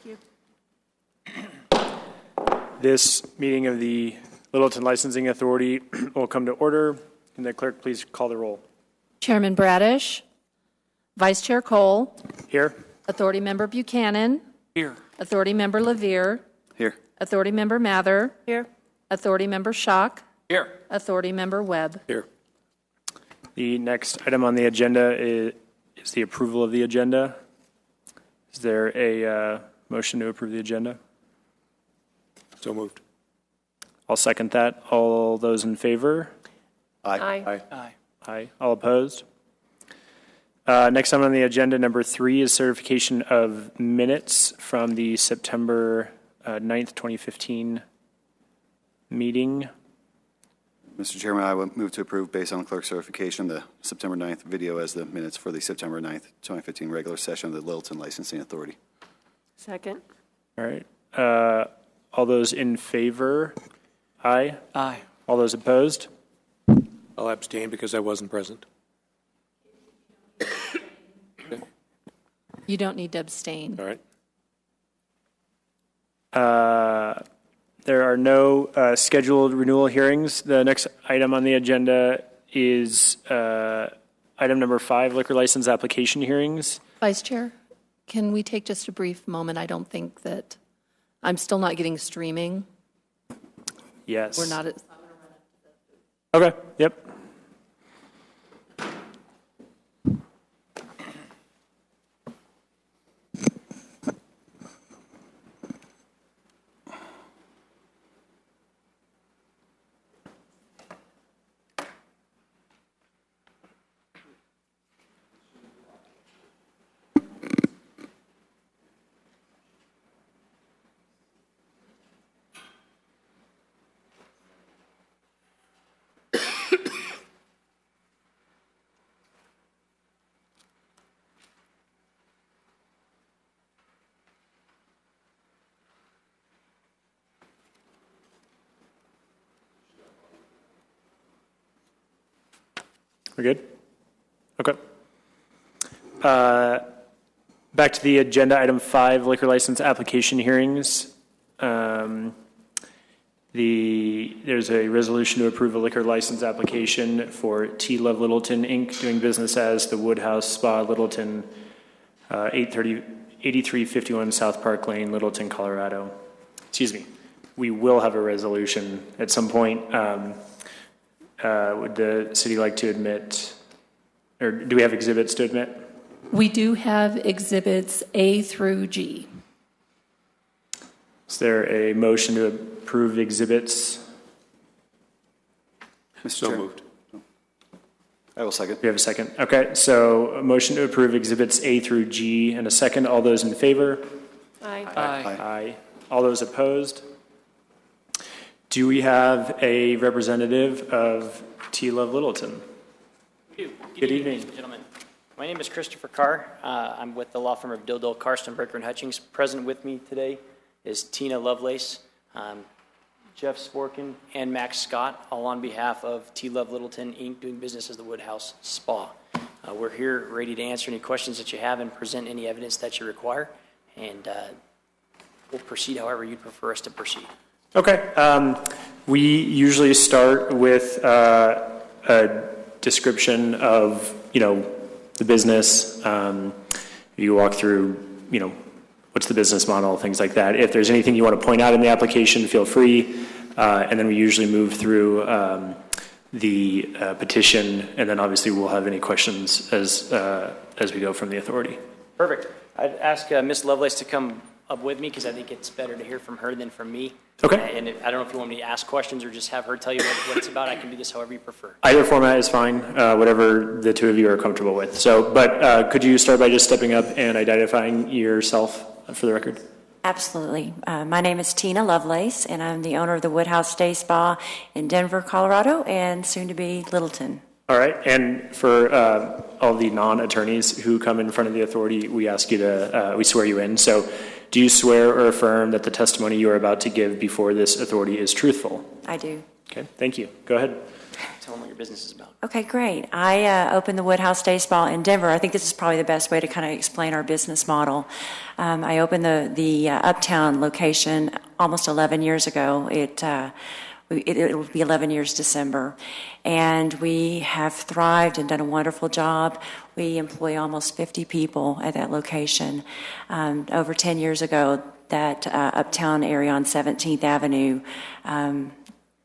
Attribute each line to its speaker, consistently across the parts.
Speaker 1: Thank you.
Speaker 2: This meeting of the Littleton Licensing Authority will come to order. Can the clerk please call the roll?
Speaker 1: Chairman Bradish. Vice Chair Cole.
Speaker 2: Here.
Speaker 1: Authority Member Buchanan.
Speaker 3: Here.
Speaker 1: Authority Member Levere.
Speaker 3: Here.
Speaker 1: Authority Member Mather.
Speaker 4: Here.
Speaker 1: Authority Member Schock.
Speaker 3: Here.
Speaker 1: Authority Member Webb.
Speaker 3: Here.
Speaker 2: The next item on the agenda is the approval of the agenda. Is there a motion to approve the agenda?
Speaker 3: So moved.
Speaker 2: I'll second that. All those in favor?
Speaker 3: Aye.
Speaker 4: Aye.
Speaker 3: Aye.
Speaker 2: Aye. All opposed? Next item on the agenda, number 3, is certification of minutes from the September 9th, 2015 meeting.
Speaker 5: Mr. Chairman, I would move to approve, based on the clerk's certification, the September 9th video as the minutes for the September 9th, 2015 regular session of the Littleton Licensing Authority.
Speaker 4: Second.
Speaker 2: All right. All those in favor? Aye.
Speaker 3: Aye.
Speaker 2: All those opposed?
Speaker 3: I'll abstain because I wasn't present.
Speaker 1: You don't need to abstain.
Speaker 3: All right.
Speaker 2: There are no scheduled renewal hearings. The next item on the agenda is item number 5, liquor license application hearings.
Speaker 1: Vice Chair, can we take just a brief moment? I don't think that, I'm still not getting streaming.
Speaker 2: Yes.
Speaker 1: We're not at.
Speaker 2: Okay, yep. We're good? Okay. Back to the agenda, item 5, liquor license application hearings. There's a resolution to approve a liquor license application for T Love Littleton, Inc., doing business as the Woodhouse Spa Littleton, 8351 South Park Lane, Littleton, Colorado. Excuse me. We will have a resolution at some point. Would the city like to admit, or do we have exhibits to admit?
Speaker 1: We do have exhibits A through G.
Speaker 2: Is there a motion to approve exhibits?
Speaker 5: Mr.
Speaker 3: So
Speaker 5: Chair.
Speaker 3: moved.
Speaker 5: I will second.
Speaker 2: Do you have a second? Okay, so a motion to approve exhibits A through G and a second. All those in favor?
Speaker 4: Aye.
Speaker 3: Aye.
Speaker 2: Aye. All those opposed? Do we have a representative of T Love Littleton?
Speaker 6: Good
Speaker 2: evening.
Speaker 6: ladies and gentlemen. My name is Christopher Carr. I'm with the law firm of Dildal, Karsten, Berker, and Hutchings. Present with me today is Tina Lovelace, Jeff Sporkin, and Max Scott, all on behalf of T Love Littleton, Inc., doing business as the Woodhouse Spa. We're here ready to answer any questions that you have and present any evidence that you require, and we'll proceed however you'd prefer us to proceed.
Speaker 2: Okay. We usually start with a description of, the business. You walk through, what's the business model, things like that. If there's anything you want to point out in the application, feel free. And then we usually move through the petition, and then obviously we'll have any questions as we go from the authority.
Speaker 6: Perfect. I'd ask Ms. Lovelace to come up with me because I think it's better to hear from her than from me.
Speaker 2: Okay.
Speaker 6: And I don't know if you want me to ask questions or just have her tell you what it's about. I can do this however you prefer.
Speaker 2: Either format is fine, whatever the two of you are comfortable with. So, but could you start by just stepping up and identifying yourself for the record?
Speaker 7: Absolutely. My name is Tina Lovelace, and I'm the owner of the Woodhouse Day Spa in Denver, Colorado, and soon to be Littleton.
Speaker 2: All right. And for all the non-attorneys who come in front of the authority, we ask you to, we swear you in. So do you swear or affirm that the testimony you are about to give before this authority is truthful?
Speaker 7: I do.
Speaker 2: Okay. Thank you. Go ahead.
Speaker 6: tell them what your business is about.
Speaker 7: Okay, great. I opened the Woodhouse Day Spa in Denver. I think this is probably the best way to kind of explain our business model. I opened the Uptown location almost 11 years ago. It will be 11 years December. And we have thrived and done a wonderful job. We employ almost 50 people at that location. Over 10 years ago, that Uptown area on 17th Avenue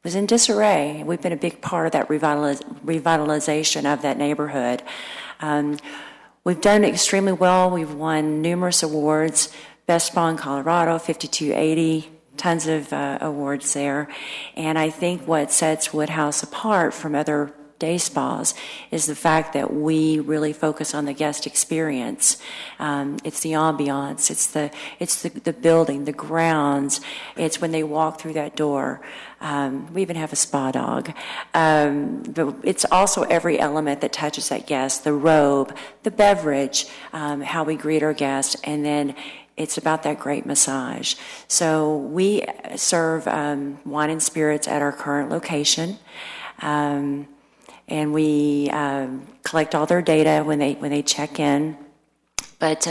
Speaker 7: was in disarray. We've been a big part of that revitalization of that neighborhood. We've done extremely well. We've won numerous awards, Best Spa in Colorado, 5280, tons of awards there. And I think what sets Woodhouse apart from other day spas is the fact that we really focus on the guest experience. It's the ambiance, it's the building, the grounds. It's when they walk through that door. We even have a spa dog. But it's also every element that touches that guest, the robe, the beverage, how we greet our guests, and then it's about that great massage. So we serve wine and spirits at our current location. And we collect all their data when they check in. But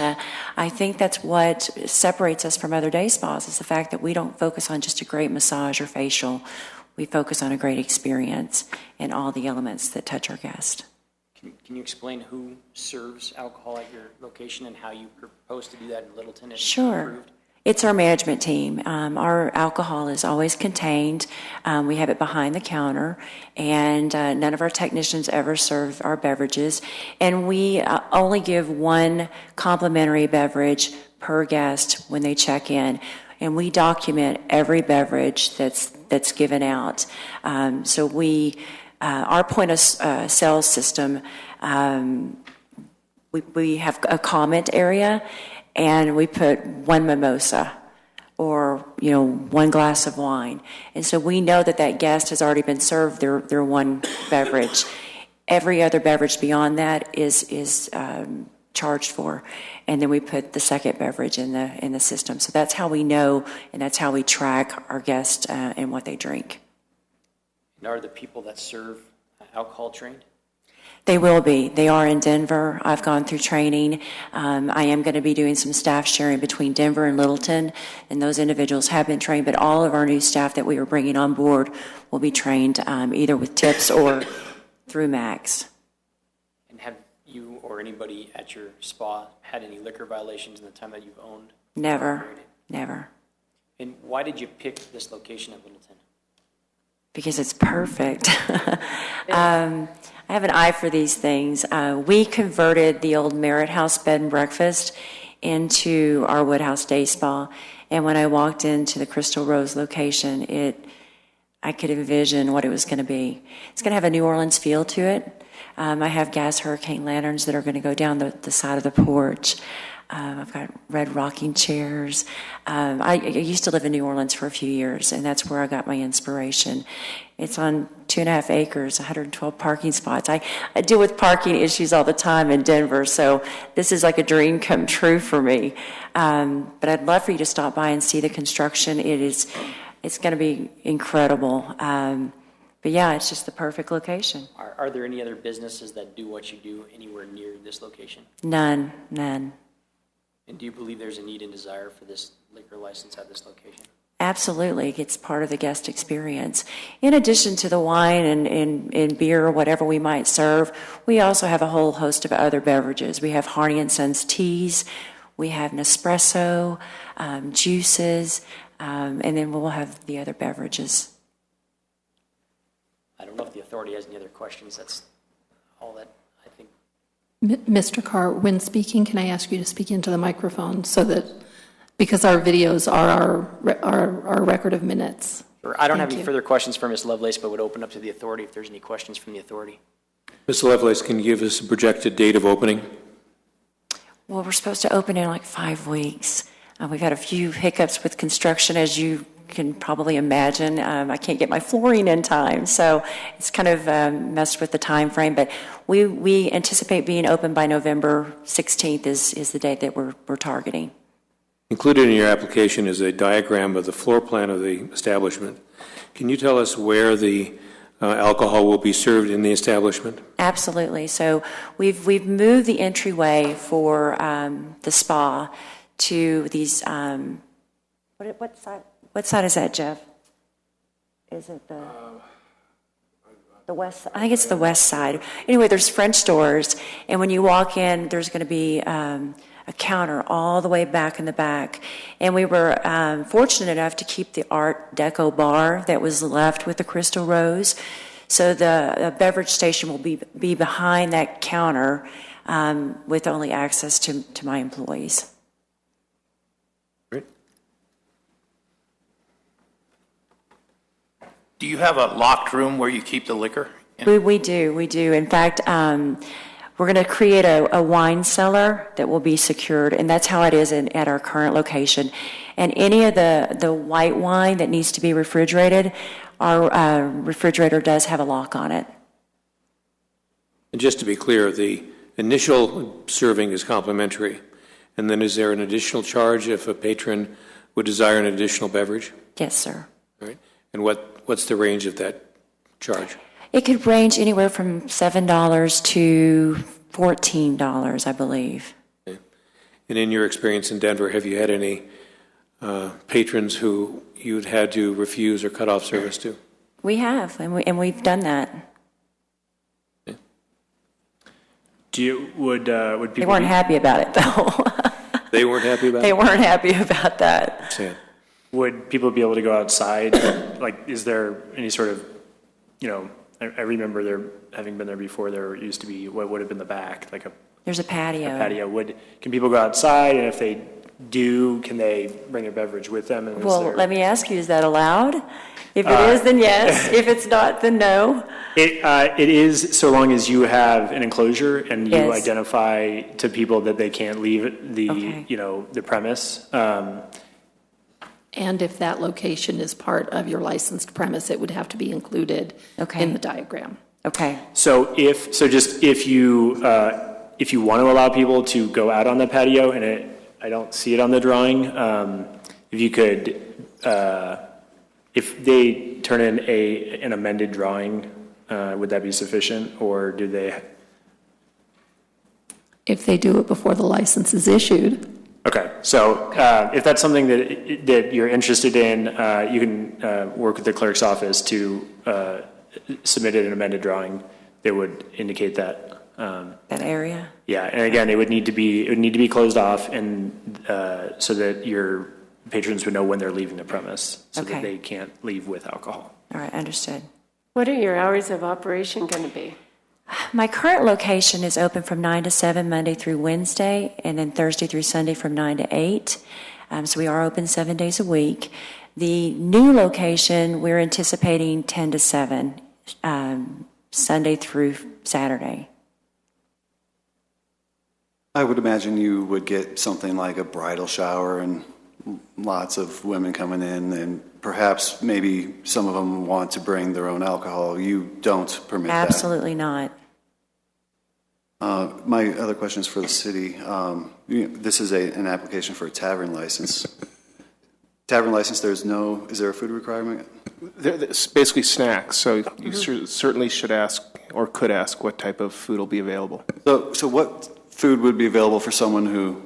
Speaker 7: I think that's what separates us from other day spas is the fact that we don't focus on just a great massage or facial. We focus on a great experience and all the elements that touch our guest.
Speaker 6: Can you explain who serves alcohol at your location and how you propose to do that in Littleton? If
Speaker 7: Sure.
Speaker 6: approved?
Speaker 7: It's our management team. Our alcohol is always contained. We have it behind the counter, and none of our technicians ever serve our beverages. And we only give one complimentary beverage per guest when they check in, and we document every beverage that's given out. So our point of sale system, we have a comment area. And we put one mimosa or, one glass of wine. And so we know that guest has already been served their one beverage. Every other beverage beyond that is charged for. And then we put the second beverage in the system. So that's how we know, and that's how we track our guests and what they drink.
Speaker 6: And are the people that serve alcohol trained?
Speaker 7: They will be. They are in Denver. I've gone through training. I am going to be doing some staff sharing between Denver and Littleton, and those individuals have been trained, but all of our new staff that we are bringing on board will be trained either with tips or through Max.
Speaker 6: And have you or anybody at your spa had any liquor violations in the time that you've owned?
Speaker 7: Never. Never.
Speaker 6: And why did you pick this location at Littleton?
Speaker 7: Because it's perfect. I have an eye for these things. We converted the old Merritt House bed and breakfast into our Woodhouse Day Spa. And when I walked into the Crystal Rose location, I could envision what it was going to be. It's going to have a New Orleans feel to it. I have gas hurricane lanterns that are going to go down the side of the porch. I've got red rocking chairs. I used to live in New Orleans for a few years, and that's where I got my inspiration. It's on 2.5 acres, 112 parking spots. I deal with parking issues all the time in Denver, so this is like a dream come true for me. But I'd love for you to stop by and see the construction. It's going to be incredible. But yeah, it's just the perfect location.
Speaker 6: Are there any other businesses that do what you do anywhere near this location?
Speaker 7: None.
Speaker 6: And do you believe there's a need and desire for this liquor license at this location?
Speaker 7: Absolutely. It's part of the guest experience. In addition to the wine and beer or whatever we might serve, we also have a whole host of other beverages. We have Harney & Sons teas, we have Nespresso, juices, and then we'll have the other beverages.
Speaker 6: I don't know if the authority has any other questions. That's all that I think.
Speaker 1: Mr. Carr, when speaking, can I ask you to speak into the microphone so that, because our videos are our record of minutes.
Speaker 6: Sure. I don't have any further questions for Ms. Lovelace, but would open up to the authority if there's any questions from the authority.
Speaker 3: Ms. Lovelace, can you give us a projected date of opening?
Speaker 7: Well, we're supposed to open in like 5 weeks. We've had a few hiccups with construction, as you can probably imagine. I can't get my flooring in time, so it's kind of messed with the time frame. But we anticipate being open by November 16th is the date that we're targeting.
Speaker 3: Included in your application is a diagram of the floor plan of the establishment. Can you tell us where the alcohol will be served in the establishment?
Speaker 7: Absolutely. So we've moved the entryway for the spa to these. What side is that, Jeff? Is it the west? I think it's the west side. Anyway, there's French doors, and when you walk in, there's going to be a counter all the way back in the back. And we were fortunate enough to keep the Art Deco bar that was left with the crystal rose. So the beverage station will be behind that counter with only access to my employees.
Speaker 3: Great.
Speaker 8: Do you have a locked room where you keep the liquor?
Speaker 7: We do. In fact, we're going to create a wine cellar that will be secured, and that's how it is at our current location. And any of the white wine that needs to be refrigerated, our refrigerator does have a lock on it.
Speaker 3: And just to be clear, the initial serving is complimentary, and then is there an additional charge if a patron would desire an additional beverage?
Speaker 7: Yes, sir.
Speaker 3: All right. And what's the range of that charge?
Speaker 7: It could range anywhere from $7 to $14, I believe.
Speaker 3: Okay. And in your experience in Denver, have you had any patrons who you'd had to refuse or cut off service to?
Speaker 7: We have, and we've done that.
Speaker 3: Okay.
Speaker 2: Would people?
Speaker 7: They weren't happy about it, though.
Speaker 3: They weren't happy about
Speaker 7: They
Speaker 3: it?
Speaker 7: weren't happy about that.
Speaker 3: Sad.
Speaker 2: Would people be able to go outside? Like, is there any sort of, I remember there, having been there before, there used to be what would have been the back, like
Speaker 7: There's a patio.
Speaker 2: patio. Can people go outside, and if they do, can they bring a beverage with them? And
Speaker 7: Well, let me ask you, is that allowed? If it is, then yes. If it's not, then no.
Speaker 2: It is, so long as you have an enclosure and you
Speaker 7: Yes.
Speaker 2: identify to people that they can't leave the,
Speaker 7: Okay.
Speaker 2: the premise.
Speaker 1: And if that location is part of your licensed premise, it would have to be included
Speaker 7: Okay.
Speaker 1: in the diagram.
Speaker 7: Okay.
Speaker 2: If you want to allow people to go out on the patio, and I don't see it on the drawing, if you could, if they turn in an amended drawing, would that be sufficient, or do they?
Speaker 1: If they do it before the license is issued,
Speaker 2: Okay, so if that's something that you're interested in, you can work with the clerk's office to submit an amended drawing that would indicate that.
Speaker 7: That area?
Speaker 2: Yeah, and again, it would need to be closed off, and so that your patrons would know when they're leaving the premise, so
Speaker 7: Okay.
Speaker 2: that they can't leave with alcohol.
Speaker 7: All right, understood.
Speaker 4: What are your hours of operation going to be?
Speaker 7: My current location is open from 9 to 7 Monday through Wednesday, and then Thursday through Sunday from 9 to 8. So we are open 7 days a week. The new location, we're anticipating 10 to 7, Sunday through Saturday.
Speaker 5: I would imagine you would get something like a bridal shower and lots of women coming in, and perhaps maybe some of them want to bring their own alcohol. You don't permit that.
Speaker 7: Absolutely not.
Speaker 5: My other question is for the city. This is an application for a tavern license. Tavern license, is there a food requirement?
Speaker 9: It's basically snacks, so you certainly should ask or could ask what type of food will be available.
Speaker 5: So what food would be available for someone who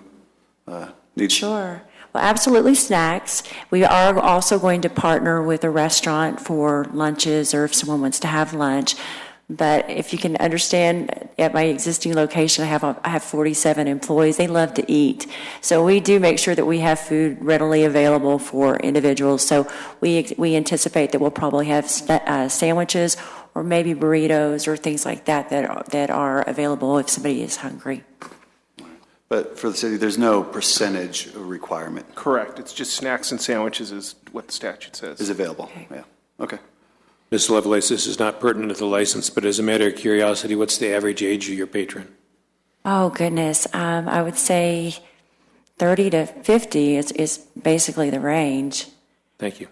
Speaker 5: needs?
Speaker 7: Sure. Well, absolutely snacks. We are also going to partner with a restaurant for lunches or if someone wants to have lunch. But if you can understand, at my existing location, I have 47 employees. They love to eat. So we do make sure that we have food readily available for individuals. So we anticipate that we'll probably have sandwiches or maybe burritos or things like that are available if somebody is hungry.
Speaker 5: But for the city, there's no percentage requirement.
Speaker 9: Correct. It's just snacks and sandwiches is what the statute says.
Speaker 5: Is available.
Speaker 7: Okay.
Speaker 5: Yeah. Okay.
Speaker 3: Ms. Lovelace, this is not pertinent to the license, but as a matter of curiosity, what's the average age of your patron?
Speaker 7: Oh, goodness. I would say 30 to 50 is basically the range.
Speaker 3: Thank you.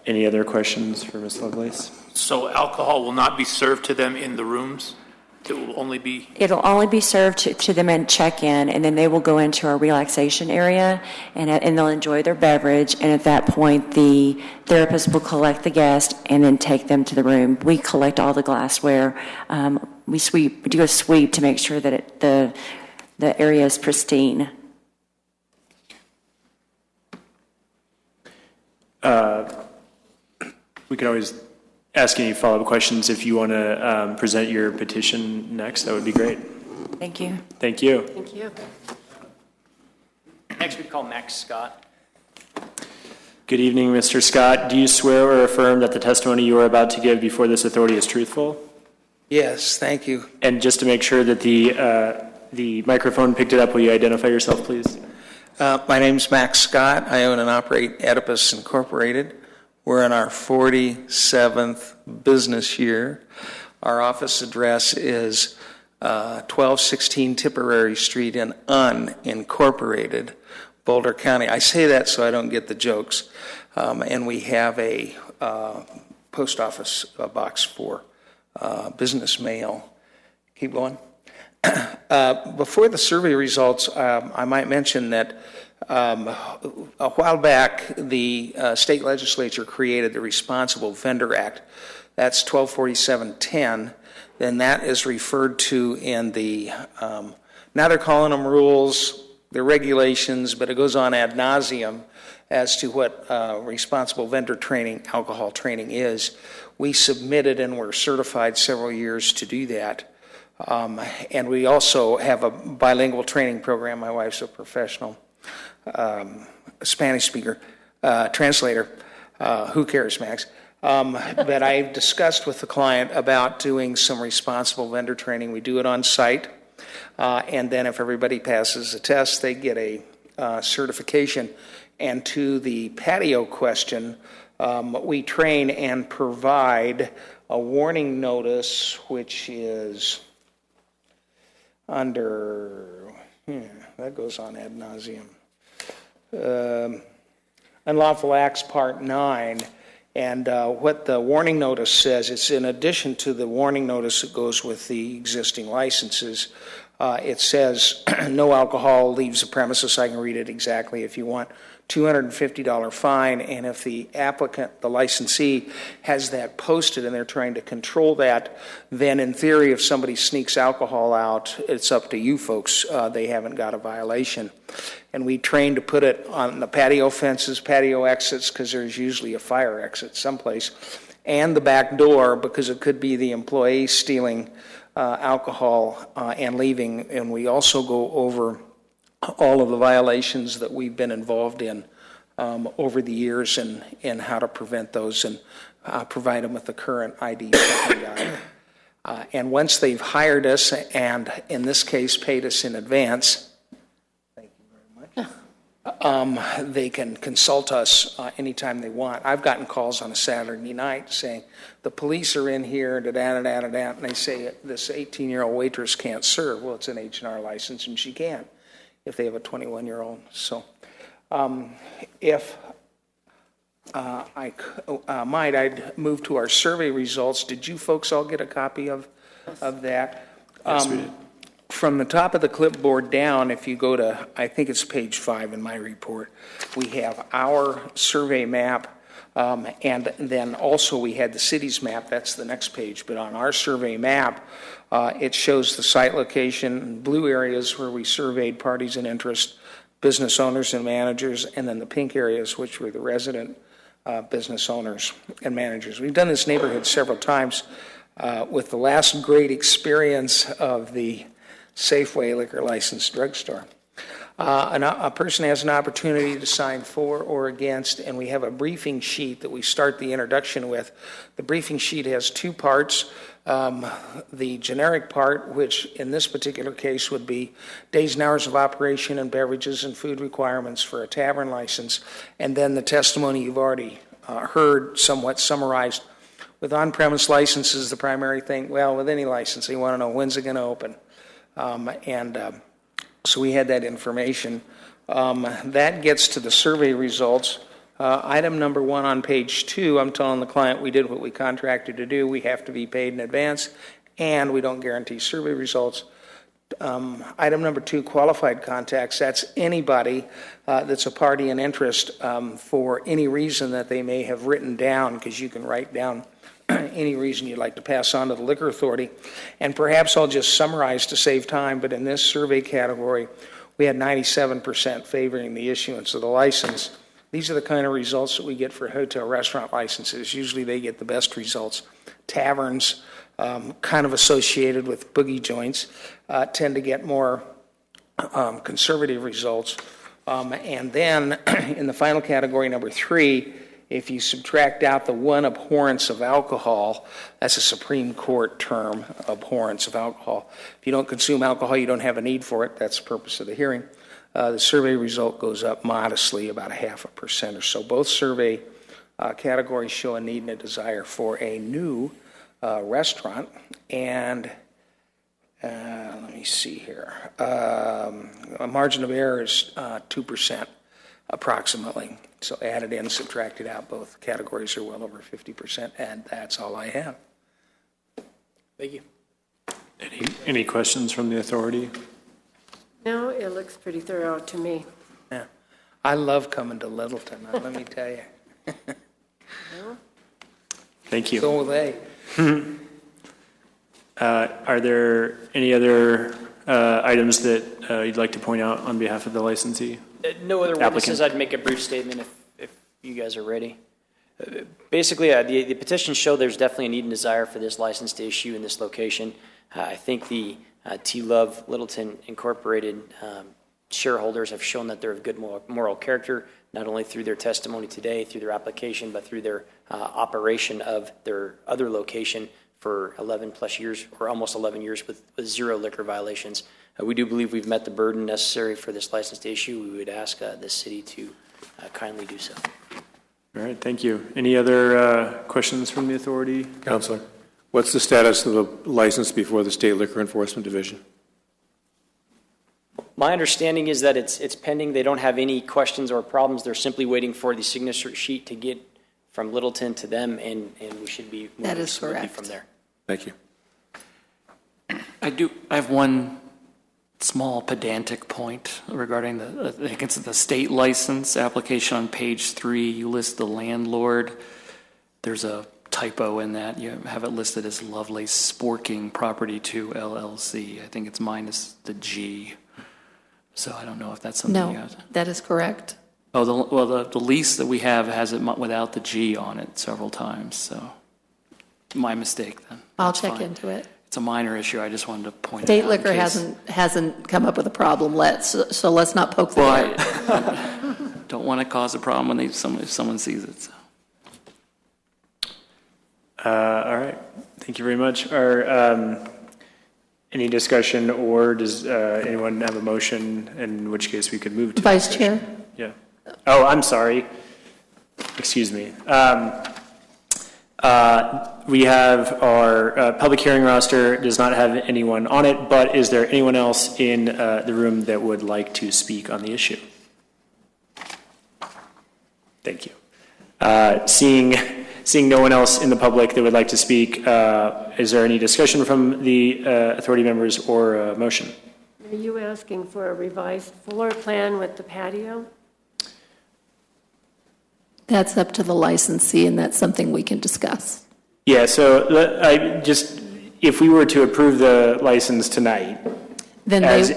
Speaker 2: Any other questions for Ms. Lovelace?
Speaker 8: So alcohol will not be served to them in the rooms? It will only be,
Speaker 7: It'll only be served to them at check-in, and then they will go into our relaxation area, and they'll enjoy their beverage, and at that point, the therapist will collect the guest and then take them to the room. We collect all the glassware. We do a sweep to make sure that the area is pristine.
Speaker 2: We can always ask any follow-up questions if you want to present your petition next. That would be great.
Speaker 7: Thank you.
Speaker 2: Thank you.
Speaker 4: Thank you.
Speaker 6: Next, we call Max Scott.
Speaker 2: Good evening, Mr. Scott. Do you swear or affirm that the testimony you are about to give before this authority is truthful?
Speaker 10: Yes, thank you.
Speaker 2: And just to make sure that the microphone picked it up, will you identify yourself, please?
Speaker 10: My name's Max Scott. I own and operate Oedipus Incorporated. We're in our 47th business year. Our office address is 1216 Tipperary Street in unincorporated Boulder County. I say that so I don't get the jokes. And we have a post office box for business mail. Keep going. Before the survey results, I might mention that a while back, the state legislature created the Responsible Vendor Act. That's 124710. Then that is referred to in the, now they're calling them rules, they're regulations, but it goes on ad nauseum as to what responsible vendor training, alcohol training is. We submitted and were certified several years to do that. And we also have a bilingual training program. My wife's a professional Spanish speaker, translator. Who cares, Max? But I've discussed with the client about doing some responsible vendor training. We do it on site. And then if everybody passes the test, they get a certification. And to the patio question, we train and provide a warning notice, which is under, that goes on ad nauseum. Unlawful Acts Part 9, and what the warning notice says, it's in addition to the warning notice that goes with the existing licenses. It says, no alcohol leaves the premises. I can read it exactly if you want. $250 fine, and if the applicant, the licensee, has that posted and they're trying to control that, then in theory, if somebody sneaks alcohol out, it's up to you folks. They haven't got a violation. And we train to put it on the patio fences, patio exits, because there's usually a fire exit someplace, and the back door, because it could be the employee stealing alcohol and leaving. And we also go over all of the violations that we've been involved in over the years and how to prevent those and provide them with the current ID checking guide. And once they've hired us, and in this case paid us in advance, thank you very much, they can consult us anytime they want. I've gotten calls on a Saturday night saying, the police are in here, da-da-da-da-da, and they say this 18-year-old waitress can't serve. Well, it's an H&R license, and she can if they have a 21-year-old. So if I might, I'd move to our survey results. Did you folks all get a copy of that?
Speaker 2: Yes, we did.
Speaker 10: From the top of the clipboard down, if you go to, I think it's page 5 in my report, we have our survey map, and then also we had the city's map. That's the next page. But on our survey map, it shows the site location, blue areas where we surveyed parties in interest, business owners and managers, and then the pink areas, which were the resident business owners and managers. We've done this neighborhood several times with the last great experience of the Safeway liquor licensed drugstore. A person has an opportunity to sign for or against, and we have a briefing sheet that we start the introduction with. The briefing sheet has two parts. The generic part, which in this particular case would be days and hours of operation and beverages and food requirements for a tavern license, and then the testimony you've already heard somewhat summarized. With on-premise licenses, the primary thing, well, with any license, they want to know when's it going to open. So we had that information. That gets to the survey results. Item number 1 on page 2, I'm telling the client we did what we contracted to do. We have to be paid in advance. and we don't guarantee survey results. Item number 2, qualified contacts. That's anybody that's a party in interest for any reason that they may have written down, because you can write down any reason you'd like to pass on to the Liquor Authority. And perhaps I'll just summarize to save time, but in this survey category, we had 97% favoring the issuance of the license. These are the kind of results that we get for hotel restaurant licenses. Usually they get the best results. Taverns, kind of associated with boogie joints, tend to get more conservative results. And then in the final category, number 3, if you subtract out the one abhorrence of alcohol, that's a Supreme Court term, abhorrence of alcohol. If you don't consume alcohol, you don't have a need for it. That's the purpose of the hearing. The survey result goes up modestly, about 0.5% or so. Both survey categories show a need and a desire for a new restaurant. And let me see here. A margin of error is 2% approximately. So added in, subtracted out, both categories are well over 50%, and that's all I have.
Speaker 6: Thank you.
Speaker 2: Any questions from the authority?
Speaker 4: No, it looks pretty thorough to me.
Speaker 10: Yeah. I love coming to Littleton, let me tell you.
Speaker 2: Thank you.
Speaker 10: So will they.
Speaker 2: Are there any other items that you'd like to point out on behalf of the licensee?
Speaker 6: No other witnesses. I'd make a brief statement if you guys are ready. Basically, the petitions show there's definitely a need and desire for this license to issue in this location. I think the T. Love Littleton Incorporated shareholders have shown that they're of good moral character, not only through their testimony today, through their application, but through their operation of their other location for 11 plus years, or almost 11 years, with 0 liquor violations. We do believe we've met the burden necessary for this license to issue. We would ask the city to kindly do so.
Speaker 2: All right, thank you. Any other questions from the authority?
Speaker 3: Counselor, what's the status of the license before the State Liquor Enforcement Division?
Speaker 6: My understanding is that it's pending. They don't have any questions or problems. They're simply waiting for the signature sheet to get from Littleton to them, and we should be moving smoothly from there.
Speaker 3: Thank you.
Speaker 11: I have one small pedantic point regarding I think it's the state license application on page 3. You list the landlord. There's a typo in that. You have it listed as Lovelace Sporking Property 2 LLC. I think it's minus the G. So I don't know if that's something you
Speaker 1: No,
Speaker 11: guys...
Speaker 1: that is correct.
Speaker 11: Oh, the lease that we have has it without the G on it several times, so my mistake then.
Speaker 1: I'll
Speaker 11: That's
Speaker 1: check
Speaker 11: fine.
Speaker 1: into it.
Speaker 11: It's a minor issue. I just wanted to point it
Speaker 1: State
Speaker 11: out.
Speaker 1: Liquor hasn't come up with a problem. So let's not poke the bear.
Speaker 11: I don't want to cause a problem when if someone sees it. So.
Speaker 2: All right, thank you very much. Any discussion, or does anyone have a motion, in which case we could move to
Speaker 1: Vice
Speaker 2: discussion?
Speaker 1: Chair?
Speaker 2: Yeah. Oh, I'm sorry. Excuse me. We have our public hearing roster, does not have anyone on it, but is there anyone else in the room that would like to speak on the issue? Thank you. Seeing no one else in the public that would like to speak, is there any discussion from the authority members or a motion?
Speaker 4: Are you asking for a revised floor plan with the patio?
Speaker 1: That's up to the licensee, and that's something we can discuss.
Speaker 2: Yeah, so if we were to approve the license tonight,
Speaker 1: Then
Speaker 2: as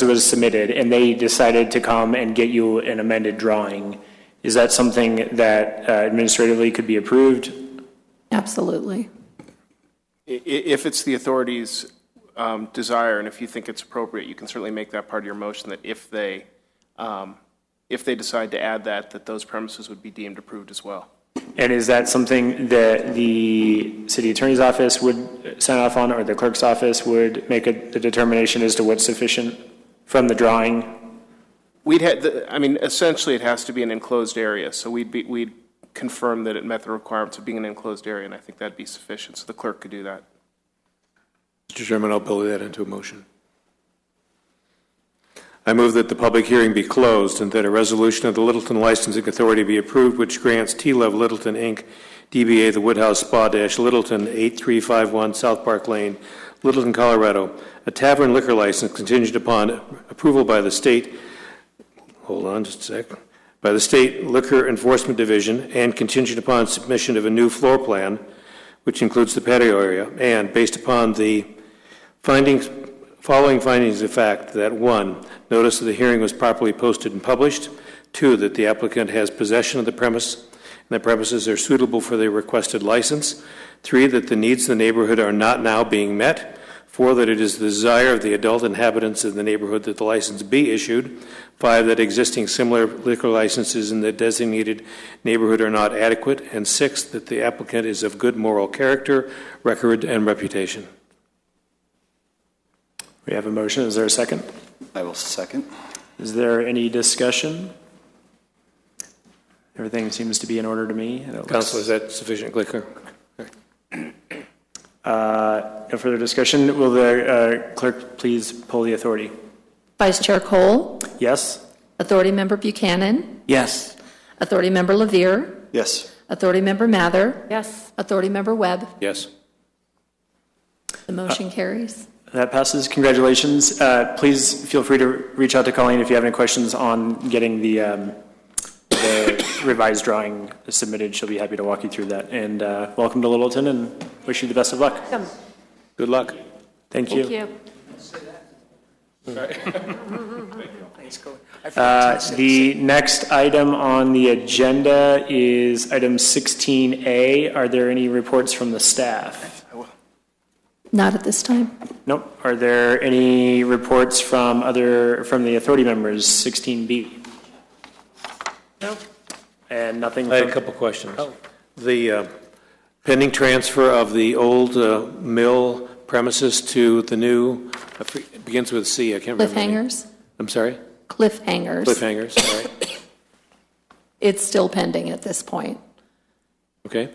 Speaker 2: was submitted, and they decided to come and get you an amended drawing, is that something that administratively could be approved?
Speaker 1: Absolutely.
Speaker 9: If it's the authority's desire, and if you think it's appropriate, you can certainly make that part of your motion, that if they decide to add that those premises would be deemed approved as well.
Speaker 2: And is that something that the city attorney's office would sign off on, or the clerk's office would make a determination as to what's sufficient from the drawing?
Speaker 9: Essentially it has to be an enclosed area, so we'd confirm that it met the requirements of being an enclosed area, and I think that'd be sufficient, so the clerk could do that.
Speaker 3: Mr. Chairman, I'll build that into a motion. I move that the public hearing be closed and that a resolution of the Littleton Licensing Authority be approved which grants T-Love Littleton, Inc., DBA The Woodhouse Spa Littleton, 8351 South Park Lane, Littleton, Colorado, a tavern liquor license contingent upon approval by the state, hold on just a sec, by the State Liquor Enforcement Division and contingent upon submission of a new floor plan, which includes the patio area, and based upon the following findings of fact that 1, notice of the hearing was properly posted and published, 2, that the applicant has possession of the premise and the premises are suitable for the requested license, 3, that the needs of the neighborhood are not now being met, 4, that it is the desire of the adult inhabitants of the neighborhood that the license be issued, 5, that existing similar liquor licenses in the designated neighborhood are not adequate, and 6, that the applicant is of good moral character, record, and reputation.
Speaker 2: We have a motion. Is there a second?
Speaker 5: I will second.
Speaker 2: Is there any discussion? Everything seems to be in order to me.
Speaker 3: Council, is that sufficient liquor?
Speaker 2: No further discussion. Will the clerk please poll the authority?
Speaker 1: Vice Chair Cole,
Speaker 2: Yes?
Speaker 1: Authority Member Buchanan,
Speaker 11: Yes.
Speaker 1: Authority Member Levere,
Speaker 5: Yes.
Speaker 1: Authority Member Mather,
Speaker 4: Yes.
Speaker 1: Authority Member Webb.
Speaker 3: Yes.
Speaker 1: The motion carries.
Speaker 2: That passes. Congratulations. Please feel free to reach out to Colleen if you have any questions on getting the revised drawing submitted. She'll be happy to walk you through that. And welcome to Littleton and wish you the best of luck.
Speaker 4: Come.
Speaker 3: Good luck.
Speaker 2: Thank you.
Speaker 4: Thank you.
Speaker 2: The next item on the agenda is item 16A. Are there any reports from the staff?
Speaker 1: Not at this time.
Speaker 2: Nope. Are there any reports from the authority members? 16B.
Speaker 4: No.
Speaker 2: And nothing.
Speaker 3: I had a couple questions. The pending transfer of the old mill premises to the new, it begins with C, I can't remember.
Speaker 1: Cliffhangers?
Speaker 3: I'm sorry?
Speaker 1: Cliffhangers.
Speaker 3: Cliffhangers, all right.
Speaker 1: It's still pending at this point.
Speaker 3: Okay.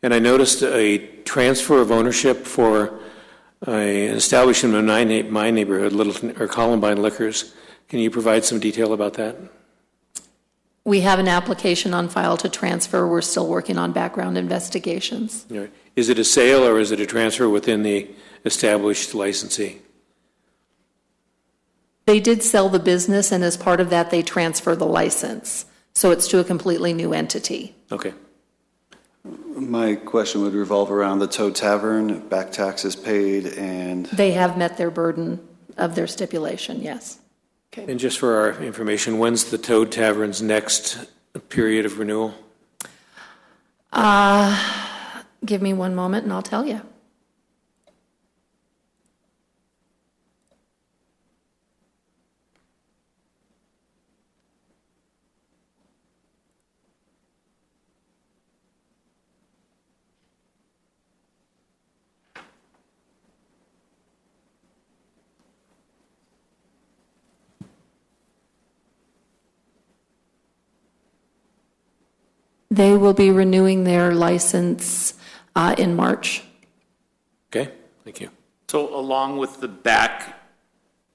Speaker 3: And I noticed a transfer of ownership for an establishment in my neighborhood, Littleton, or Columbine Liquors. Can you provide some detail about that?
Speaker 1: We have an application on file to transfer. We're still working on background investigations.
Speaker 3: All right. Is it a sale or is it a transfer within the established licensee?
Speaker 1: They did sell the business, and as part of that, they transfer the license. So it's to a completely new entity.
Speaker 3: Okay.
Speaker 5: My question would revolve around the Toad Tavern, back taxes paid, and
Speaker 1: They have met their burden of their stipulation, yes.
Speaker 3: And just for our information, when's the Toad Tavern's next period of renewal?
Speaker 1: Give me one moment and I'll tell you. They will be renewing their license in March.
Speaker 3: Okay, thank you.
Speaker 8: So along with the back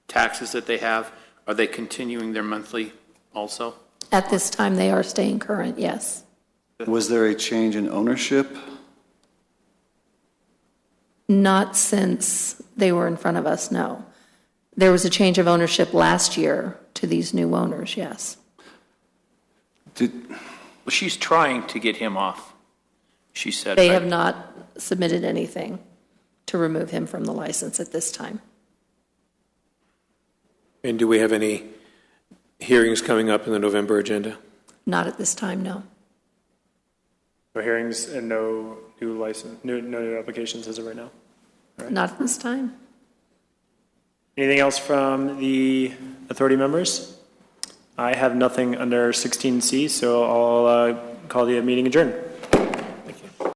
Speaker 8: taxes that they have, are they continuing their monthly also?
Speaker 1: At this time, they are staying current, yes.
Speaker 5: was there a change in ownership?
Speaker 1: Not since they were in front of us, no. There was a change of ownership last year to these new owners, yes.
Speaker 8: Well, she's trying to get him off, she said.
Speaker 1: They
Speaker 8: right?
Speaker 1: have not submitted anything to remove him from the license at this time.
Speaker 3: And do we have any hearings coming up in the November agenda?
Speaker 1: Not at this time, no.
Speaker 2: No hearings and no new license, no new applications as of right now. Right.
Speaker 1: Not at this time.
Speaker 2: Anything else from the authority members? I have nothing under 16C, so I'll call the meeting adjourned.